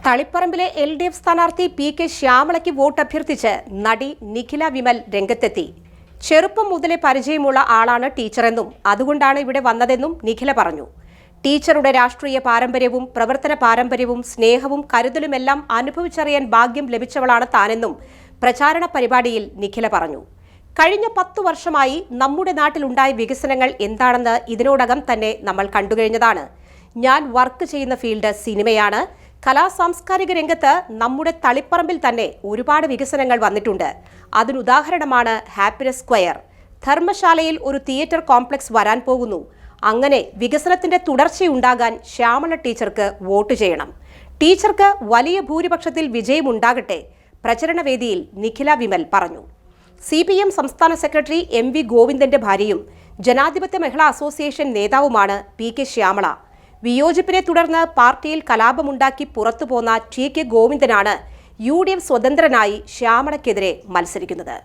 തളിപ്പറമ്പിലെ LDF സ്ഥാനാർത്ഥി PK ശ്യാമളയ്ക്ക് vote അഭ്യർത്ഥിച്ച് നടി നിഖില വിമൽ രംഗത്തെത്തി. ചെറുപ്പം മുതലേ പരിചയമുള്ള ആളാണ് ടീച്ചറെന്നും അതുകൊണ്ടാണ് ഇവിടെ വന്നതെന്നും നിഖില പറഞ്ഞു. ടീച്ചറുടെ രാഷ്ട്രീയ പാരമ്പര്യവും പ്രവർത്തന പാരമ്പര്യവും സ്നേഹവും കരുതലുമെല്ലാം അനുഭവിച്ചറിയാൻ ഭാഗ്യം ലഭിച്ചവളാണ് താനെന്നും പ്രചാരണ പരിപാടിയിൽ നിഖില പറഞ്ഞു. കഴിഞ്ഞ 10 വർഷമായി നമ്മുടെ നാട്ടിലുണ്ടായ വികസനങ്ങൾ എന്താണെന്ന് ഇതിനോടകം തന്നെ നമ്മൾ കണ്ടുകഴിഞ്ഞതാണ്. ഞാൻ വർക്ക് ചെയ്യുന്ന ഫീൽഡ് സിനിമയാണ്. കലാസാംസ്കാരിക രംഗത്ത് നമ്മുടെ തളിപ്പറമ്പിൽ തന്നെ ഒരുപാട് വികസനങ്ങൾ വന്നിട്ടുണ്ട്. അതിനുദാഹരണമാണ് ഹാപ്പിനെസ് സ്ക്വയർ. ധർമ്മശാലയിൽ ഒരു തിയേറ്റർ കോംപ്ലക്സ് വരാൻ പോകുന്നു. അങ്ങനെ വികസനത്തിന്റെ തുടർച്ചയുണ്ടാകാൻ ശ്യാമള ടീച്ചർക്ക് വോട്ട് ചെയ്യണം. ടീച്ചർക്ക് വലിയ ഭൂരിപക്ഷത്തിൽ വിജയമുണ്ടാകട്ടെ, പ്രചരണവേദിയിൽ നിഖില വിമൽ പറഞ്ഞു. CPM സംസ്ഥാന സെക്രട്ടറി MV ഗോവിന്ദന്റെ ഭാര്യയും ജനാധിപത്യ മഹിളാ അസോസിയേഷൻ നേതാവുമാണ് PK ശ്യാമള. വിയോജിപ്പിനെ തുടർന്ന് പാർട്ടിയിൽ കലാപമുണ്ടാക്കി പുറത്തുപോന്ന TK ഗോവിന്ദനാണ് UDF സ്വതന്ത്രനായി ശ്യാമളയ്ക്കെതിരെ മത്സരിക്കുന്നത്.